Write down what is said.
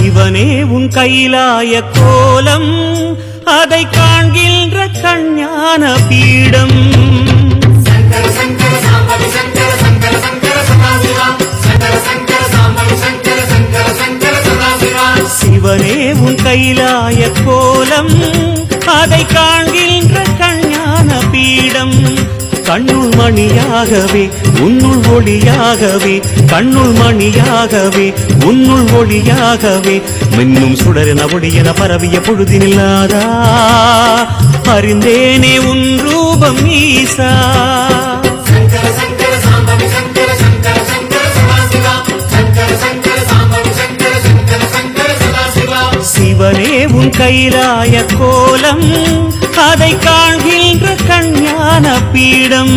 சிவனே உன் கைலாய கோலம் அதை காண்கின்ற கஞ்ஞான பீடம் சிவனே உன் கைலாய கோலம் அதை காண்கின்ற கஞ்ஞான பீடம் கண்ணுள் மணியாகவே உன்னுள் ஒளியாகவே கண்ணுள் மணியாகவே உன்னுள் ஒளியாகவே மின்னும் சுடரென ஒளியென பரவிய பொழுதினில்லாதா அறிந்தேனே உன் ரூபம் ஈசா சிவனே உன் கைலாய கோலம் அதை காண்கின்ற கஞ்ஞான பீடம்